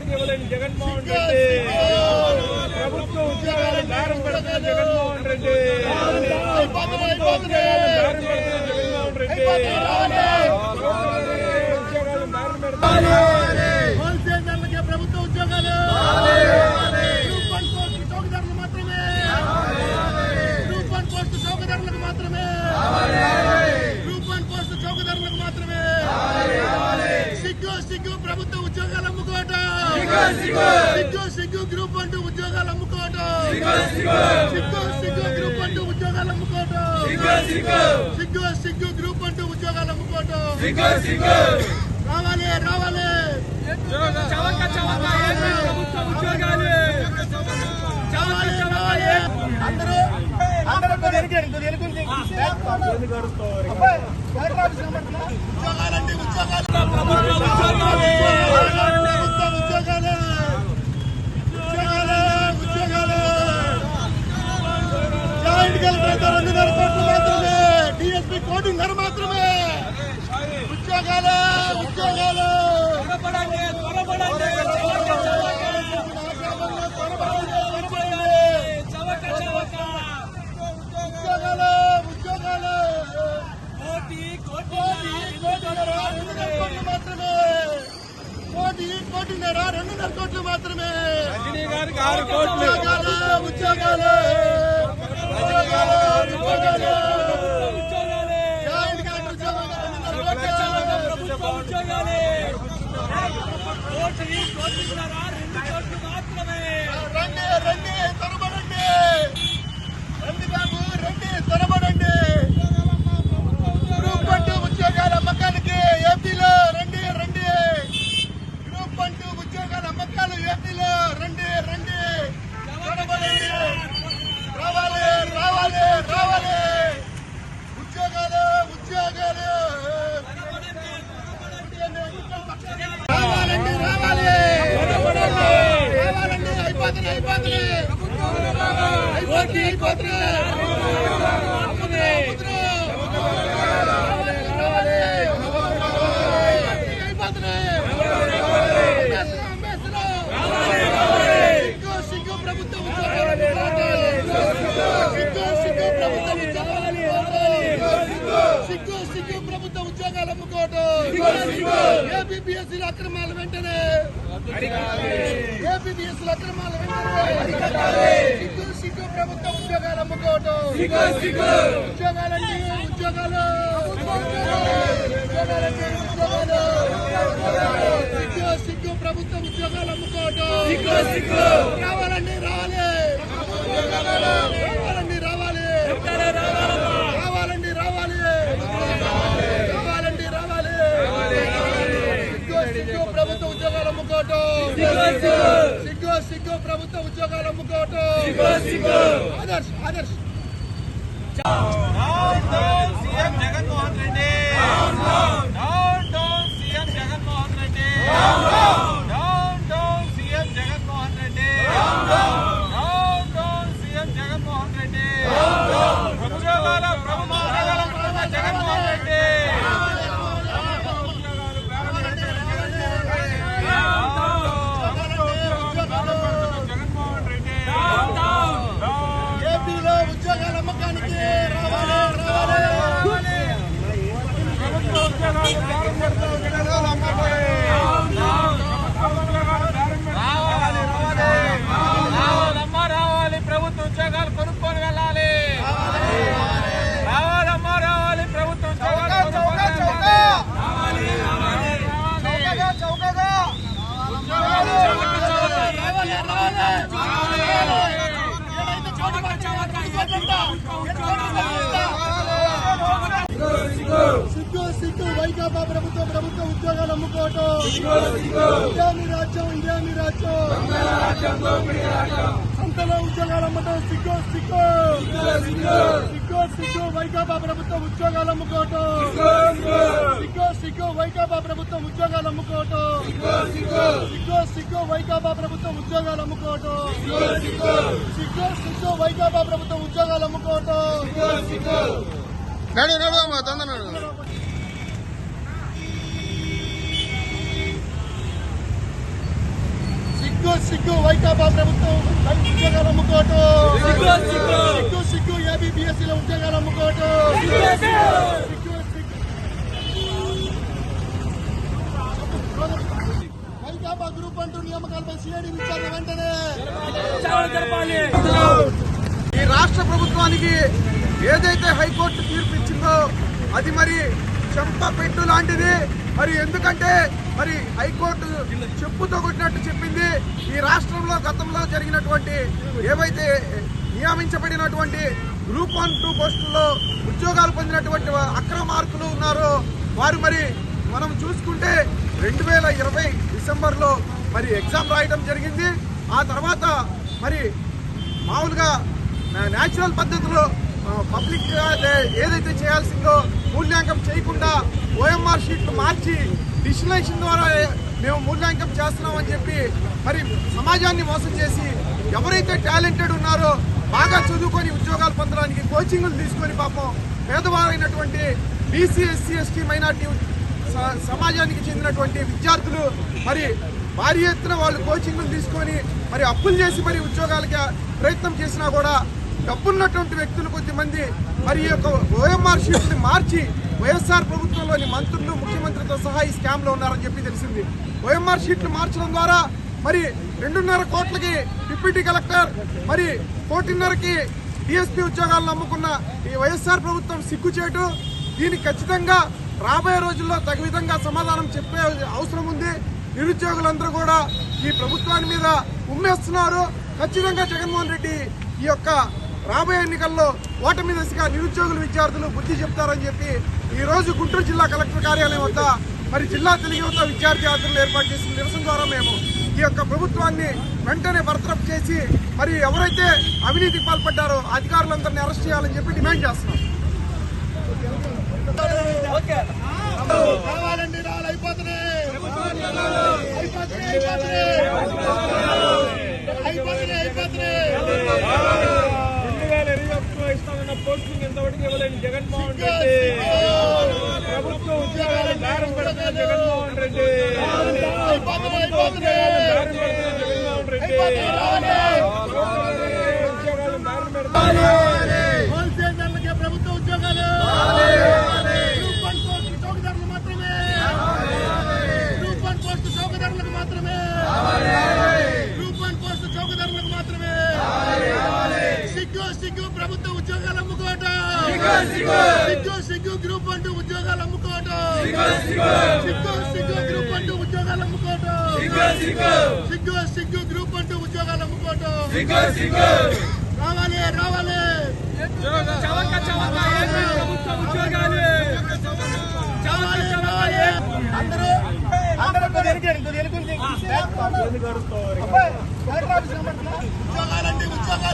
ఇప్పటికీ ఇవ్వలేని జగన్మోహన్ రెడ్డి, ప్రభుత్వ ఉద్యోగాలు దారం పెడుతున్న జగన్మోహన్ రెడ్డి, ప్రభుత్వ ఉద్యోగాలు దారం పెడుతున్న జగన్మోహన్ రెడ్డి, ఉద్యోగాలు దారం పెడుతున్న హోల్సేలర్లకే ప్రభుత్వ ఉద్యోగాలు, గ్రూప్ 1 పోస్టు చౌకదారులు మాత్రమే, గ్రూప్ 1 పోస్టు చౌకదారులకు మాత్రమే, గ్రూప్ 1 పోస్టు చౌకదారులకు మాత్రమే. సిగ్గు సిగ్గు ప్రభుత్వ ఉద్యోగాలు అమ్ముకోవటం, సిగ్గు సిగ్గు గ్రూప్ 1 ఉద్యోగాలు అమ్ముకోవటం, సిగ్గు సిగ్గు గ్రూప్ 1 ఉద్యోగాలు అమ్ముకోవటం, సిగ్గు సిగ్గు గ్రూప్ 1 ఉద్యోగాలు అమ్ముకోవటం. రావాలి రావాలి చవక చవక ప్రభుత్వ ఉద్యోగాలు అందరూ ఉద్యోగాలండి, ఉద్యోగాలు ఉద్యోగాలు ఉద్యోగాలు జాయింట్ కలెక్టర్ 2.5 కోట్లు మాత్రమే, డిఎస్పీ 1.5 మాత్రమే. ఉద్యోగాలు ఉద్యోగాలు కోటిన్నర 2.5 కోట్లు మాత్రమే. రజనీ గారికి 6 కోట్లు. ఉద్యోగాలు ఉద్యోగాలు ఉద్యోగాలు ఉద్యోగాలు జాయింట్ కలెక్టర్ ప్రభుత్వ ఉద్యోగాలు రండి రండి తొరబడండి, రండి బాబు రండి తొరబడండి. గ్రూప్ 1 ఉద్యోగాల అమ్మకానికి ఏపీలో రండి రండి. గ్రూప్ 1 ఉద్యోగాల అమ్మకాలు ఏపీలో రండి రండి తొరబడండి. రావాలి రావాలి రావాలి ఉద్యోగాలు ఉద్యోగాలు రావాలండి రావాలి రావాలండి. అయిపోతున్నాయి అయిపోతున్నాయి సిగ్గు ప్రభుత్వ ఉద్యోగాలు, సిగ్గు సిగ్గు ప్రభుత్వ ఉద్యోగాలు అమ్ముకోవటం. ఏపీపీఎస్సీల అక్రమాలు వెంటనే, ఏపీపీఎస్సీల అక్రమాలు వెంటనే. సిగ్గు సిగ్గు ప్రభుత్వ ఉద్యోగాలు అమ్ముకోవటం. ఉద్యోగాలండి ఉద్యోగాలు ఉద్యోగాలండి ఉద్యోగాలు. సిగ్గు సిగ్గు ప్రభుత్వ ఉద్యోగాలు అమ్ముకోవటం. రావాలండి రావాలి రావాలండి రావాలి రావాలండి రావాలి రావాలండి రావాలి. సిగ్గు ప్రభుత్వ ఉద్యోగాలు అమ్ముకోవటం. సిగ్గు సిగ్గు ప్రభుత్వ ఉద్యోగాలు అమ్ముకోవటం. Adarsh Adarsh CM Jaganmohan Reddy, CM Jaganmohan Reddy, CM Jaganmohan Reddy, CM Jaganmohan Reddy, ఉద్యోగాల ప్రభుత్వ జగన్మోహన్ రెడ్డి. ఏపీలో ఉద్యోగాల అమ్మకానికి రావాలి రావాలి ప్రభుత్వ ఉద్యోగాలు దారం పెడుతున్న జగన్మోహన్ రెడ్డి. రావాలమ్మా రావాలి, ప్రభుత్వ ఉద్యోగాలు కొనుక్కొని వెళ్ళాలి. రావాలమ్మా రావాలి, ప్రభుత్వ ఉద్యోగాలు సిగ్గు సిగ్గు వైకాపా ప్రభుత్వ ఉద్యోగాలు అమ్ముకోవటం. ఇదేమి రాజ్యం ఇదేమి రాజ్యం, సంతలో ఉద్యోగాలు అమ్మటం. సిగ్గు సిగ్గు సిగ్గు సిగ్గు వైకాపా ప్రభుత్వ ఉద్యోగాలు అమ్ముకోవటం. సిగ్గు సిగ్గు వైకాపా ప్రభుత్వ ఉద్యోగాలు అమ్ముకోవటం. సిగ్గు సిగ్గు వైకాపా ప్రభుత్వ ఉద్యోగాలు అమ్ముకోవటం. సిగ్గు సిగ్గు వైకాపా ప్రభుత్వ ఉద్యోగాలు అమ్ముకోవటం. నడు నడు అమ్మా తొందర నడు. సిగ్గు వైకాపా ప్రభుత్వం ఉద్యోగాలు అమ్ముకోవటం. సిగ్గు ఏబిపిఎస్సీలో ఉద్యోగాలు అమ్ముకోవటం. వైకాపా గ్రూప్ అంటూ నియామకాలపై సిఐడి విచారణ వెంటనే. ఈ రాష్ట్ర ప్రభుత్వానికి ఏదైతే హైకోర్టు తీర్పు ఇచ్చిందో అది మరి చెంప పెట్టు లాంటిది. మరి ఎందుకంటే మరి హైకోర్టు చెప్పుతో కొట్టినట్టు చెప్పింది. ఈ రాష్ట్రంలో గతంలో జరిగినటువంటి ఏవైతే నియమించబడినటువంటి గ్రూప్ 1, 2 పోస్టుల్లో ఉద్యోగాలు పొందినటువంటి అక్రమార్కులు ఉన్నారో వారు మరి మనం చూసుకుంటే 2020 డిసెంబర్లో మరి ఎగ్జామ్ రాయడం జరిగింది. ఆ తర్వాత మరి మామూలుగా న్యాచురల్ పద్ధతిలో పబ్లిక్ ఏదైతే చేయాల్సిందో మూల్యాంకనం చేయకుండా ఓఎంఆర్ షీట్లు మార్చి డిజిటలైజేషన్ ద్వారా మేము మూల్యాంకనం చేస్తున్నామని చెప్పి మరి సమాజాన్ని మోసం చేసి ఎవరైతే టాలెంటెడ్ ఉన్నారో బాగా చదువుకొని ఉద్యోగాలు పొందడానికి కోచింగ్లు తీసుకొని పాపం పేదవారైనటువంటి బీసీ, ఎస్సీ, ఎస్టీ, మైనార్టీ సమాజానికి చెందినటువంటి విద్యార్థులు మరి భారీ ఎత్తున వాళ్ళు కోచింగ్లు తీసుకొని మరి అప్పులు చేసి మరి ఉద్యోగాలకి ప్రయత్నం చేసినా కూడా డబ్బున్నటువంటి వ్యక్తులు కొద్దిమంది మరి ఈ యొక్క ఓఎంఆర్ షీట్ని మార్చి వైఎస్ఆర్ ప్రభుత్వంలోని మంత్రులు, ముఖ్యమంత్రితో సహా ఈ స్కామ్ లో ఉన్నారని చెప్పి తెలిసింది. ఓఎంఆర్ షీట్లు మార్చడం ద్వారా మరి 2.5 కోట్లకి డిప్యూటీ కలెక్టర్, మరి 1.5కి డిఎస్పీ ఉద్యోగాలను నమ్ముకున్న ఈ వైఎస్ఆర్ ప్రభుత్వం సిగ్గుచేటు. దీనికి ఖచ్చితంగా రాబోయే రోజుల్లో తగు విధంగా సమాధానం చెప్పే అవసరం ఉంది. నిరుద్యోగులందరూ కూడా ఈ ప్రభుత్వాన్ని మీద ఉమ్మేస్తున్నారు. ఖచ్చితంగా జగన్మోహన్ రెడ్డి ఈ యొక్క రాబోయే ఎన్నికల్లో ఓటమి దశగా నిరుద్యోగులు, విద్యార్థులు బుద్ధి చెప్తారని చెప్పి ఈ రోజు గుంటూరు జిల్లా కలెక్టర్ కార్యాలయం వద్ద మరి జిల్లా తెలుగు యువత విద్యార్థి యాత్రలు ఏర్పాటు చేసిన నిరసన ద్వారా మేము ఈ యొక్క ప్రభుత్వాన్ని వెంటనే బర్తరఫ్ చేసి మరి ఎవరైతే అవినీతికి పాల్పడ్డారో అధికారులందరినీ అరెస్ట్ చేయాలని చెప్పి డిమాండ్ చేస్తున్నాం. కావాలండి రాళ్ళు అయిపోతున్నాయి. ఇస్తామన్న పోస్టింగ్ ఎంతవరకు ఇవ్వలేదు జగన్మోహన్ రెడ్డి. ప్రభుత్వ ఉద్యోగాలు దారం పెడుతున్న జగన్మోహన్ రెడ్డి. హోల్సేలర్లకే ప్రభుత్వ ఉద్యోగాలు. గ్రూప్ 1 పోస్టు చౌకదారులు మాత్రమే. గ్రూప్ 1 పోస్టు చౌకదారులకు మాత్రమే. గ్రూప్ 1 పోస్టు చౌకదారులకు మాత్రమే. సిగ్గు ప్రభుత్వ ఉద్యోగాలు అమ్ముకోవటం. సిగ్గు గ్రూప్ 1 ఉద్యోగాలు అమ్ముకోవటం. సిగ్గు గ్రూప్ 1 ఉద్యోగాలు అమ్ముకోవటం. సిగ్గు గ్రూప్ 1 ఉద్యోగాలు అమ్ముకోవటం. రావాలి అందరూ ఉద్యోగాలండి ఉద్యోగాలు.